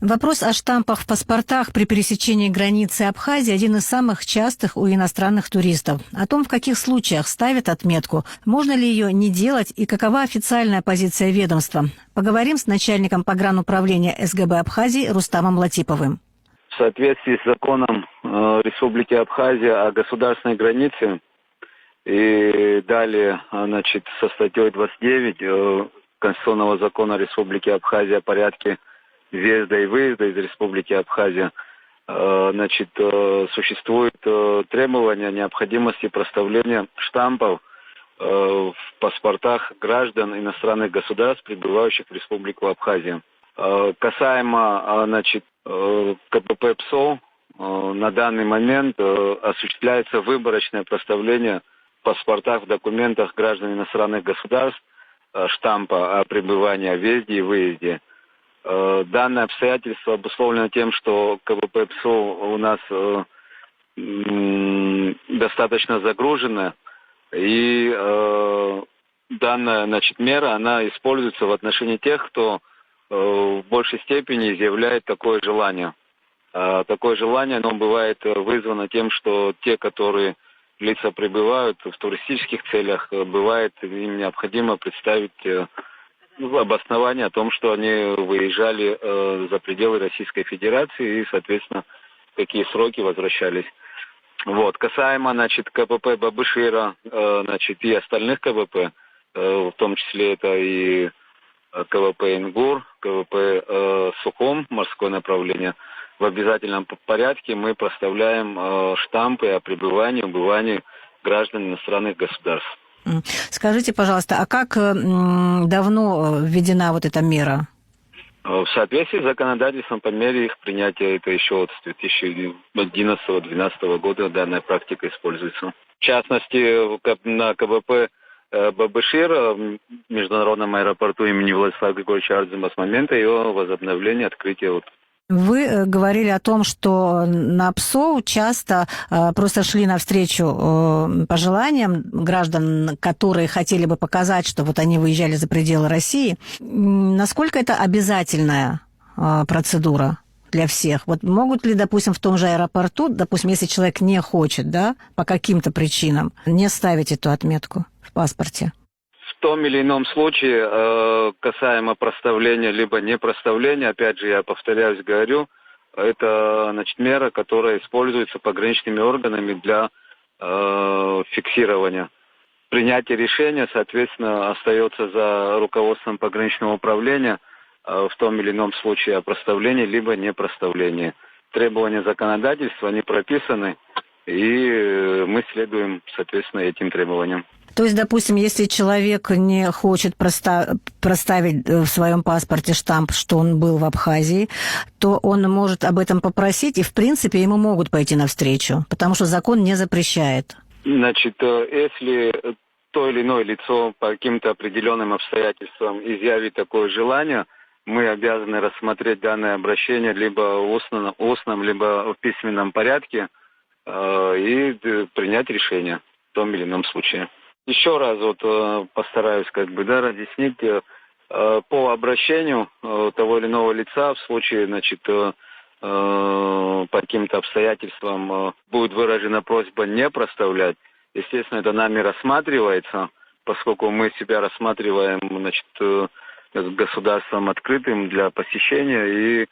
Вопрос о штампах в паспортах при пересечении границы Абхазии один из самых частых у иностранных туристов. О том, в каких случаях ставят отметку, можно ли ее не делать и какова официальная позиция ведомства, поговорим с начальником погрануправления СГБ Абхазии Рустамом Латиповым. В соответствии с законом Республики Абхазия о государственной границе и далее, со статьей 29 Конституционного закона Республики Абхазия о порядке въезда и выезда из Республики Абхазия, существует требование необходимости проставления штампов в паспортах граждан иностранных государств, прибывающих в Республику Абхазия. Касаемо, КПП ПСО, на данный момент осуществляется выборочное проставление в паспортах, в документах граждан иностранных государств штампа о пребывании, о въезде и выезде. Данное обстоятельство обусловлено тем, что КПП ПСО у нас достаточно загружено, и данная мера, она используется в отношении тех, кто в большей степени изъявляет такое желание. Такое желание, оно бывает вызвано тем, что те, которые лица прибывают в туристических целях, бывает им необходимо представить обоснование о том, что они выезжали за пределы Российской Федерации и, соответственно, в какие сроки возвращались. Касаемо, КПП Бабышира, и остальных КПП, в том числе это и КПП Ингур, КПП Сухом, морское направление, в обязательном порядке мы проставляем штампы о пребывании, убывании граждан иностранных государств. Скажите, пожалуйста, а как давно введена вот эта мера? В соответствии с законодательством, по мере их принятия, это еще с 2011-2012 года данная практика используется. В частности, на КПП Бабышир в международном аэропорту имени Владислава Григорьевича Ардзума с момента его возобновления, открытия. Вы говорили о том, что на ПСО часто просто шли навстречу пожеланиям граждан, которые хотели бы показать, что вот они выезжали за пределы России. Насколько это обязательная процедура для всех? Вот могут ли, допустим, в том же аэропорту, допустим, если человек не хочет, по каким-то причинам, не ставить эту отметку в паспорте? В том или ином случае, касаемо проставления либо не проставления, опять же, я повторяюсь, говорю, это мера, которая используется пограничными органами для фиксирования. Принятие решения, соответственно, остается за руководством пограничного управления в том или ином случае о проставлении либо не проставлении. Требования законодательства, они прописаны, и мы следуем, соответственно, этим требованиям. То есть, допустим, если человек не хочет проставить в своем паспорте штамп, что он был в Абхазии, то он может об этом попросить, и, в принципе, ему могут пойти навстречу, потому что закон не запрещает. Если то или иное лицо по каким-то определенным обстоятельствам изъявит такое желание, мы обязаны рассмотреть данное обращение либо в устном, либо в письменном порядке и принять решение в том или ином случае. Еще раз постараюсь разъяснить. По обращению того или иного лица в случае, по каким-то обстоятельствам будет выражена просьба не проставлять. Естественно, это нами рассматривается, поскольку мы себя рассматриваем, государством открытым для посещения, и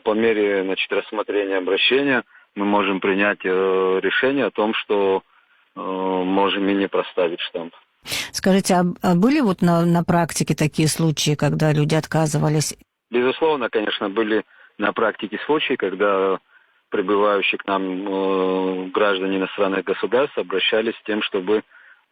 по мере, рассмотрения обращения мы можем принять решение о том, что можем и не проставить штамп. Скажите, а были на практике такие случаи, когда люди отказывались? Безусловно, конечно, были на практике случаи, когда прибывающие к нам граждане иностранных государств обращались с тем, чтобы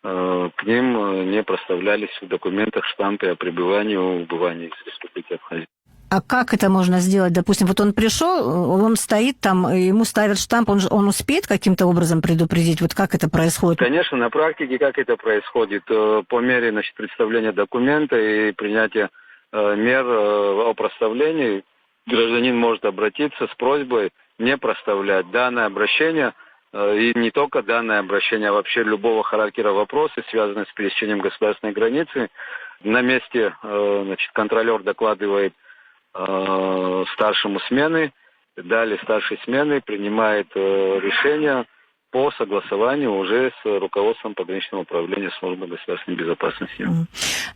к ним не проставлялись в документах штампы о пребывании и убывании из Республики Абхазия. А как это можно сделать? Допустим, он пришел, он стоит там, ему ставят штамп, он успеет каким-то образом предупредить? Как это происходит? Конечно, на практике как это происходит? По мере представления документа и принятия мер о проставлении гражданин может обратиться с просьбой не проставлять данное обращение, и не только данное обращение, а вообще любого характера вопросы, связанные с пересечением государственной границы. На месте контролер докладывает старшему смены. Далее старший смены принимает решение по согласованию уже с руководством пограничного управления службы государственной безопасности.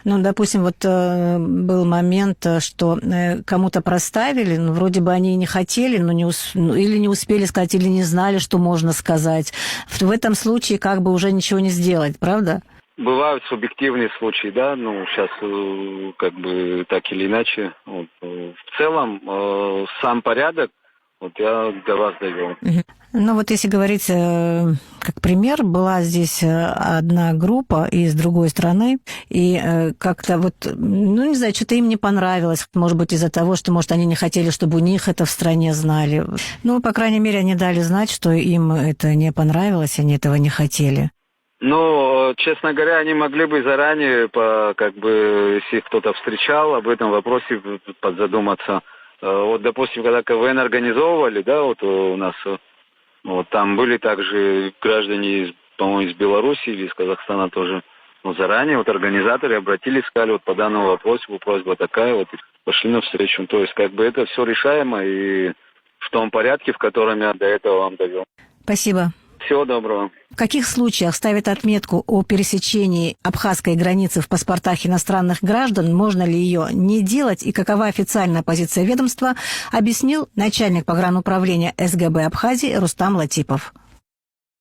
Ну, допустим, вот был момент, что кому-то проставили, ну, вроде бы они и не хотели, но или не успели сказать, или не знали, что можно сказать. В этом случае как бы уже ничего не сделать, правда? Бывают субъективные случаи, да, ну, сейчас как бы так или иначе. Вот, в целом, сам порядок, вот я для вас довел. Ну вот если говорить как пример, была здесь одна группа из другой страны, и как-то вот, ну не знаю, что-то им не понравилось, может быть из-за того, что, может, они не хотели, чтобы у них это в стране знали. Ну, по крайней мере, они дали знать, что им это не понравилось, они этого не хотели. Ну, честно говоря, они могли бы заранее, как бы, если кто-то встречал, об этом вопросе подзадуматься. Вот, допустим, когда КВН организовывали, да, вот у нас, вот там были также граждане, по-моему, из Беларуси или из Казахстана тоже. Ну, заранее вот организаторы обратились, сказали, вот по данному вопросу просьба такая, вот, и пошли навстречу. То есть, как бы, это все решаемо и в том порядке, в котором я до этого вам довел. Спасибо. Всего доброго. В каких случаях ставят отметку о пересечении абхазской границы в паспортах иностранных граждан, можно ли ее не делать и какова официальная позиция ведомства, объяснил начальник погрануправления СГБ Абхазии Рустам Латипов.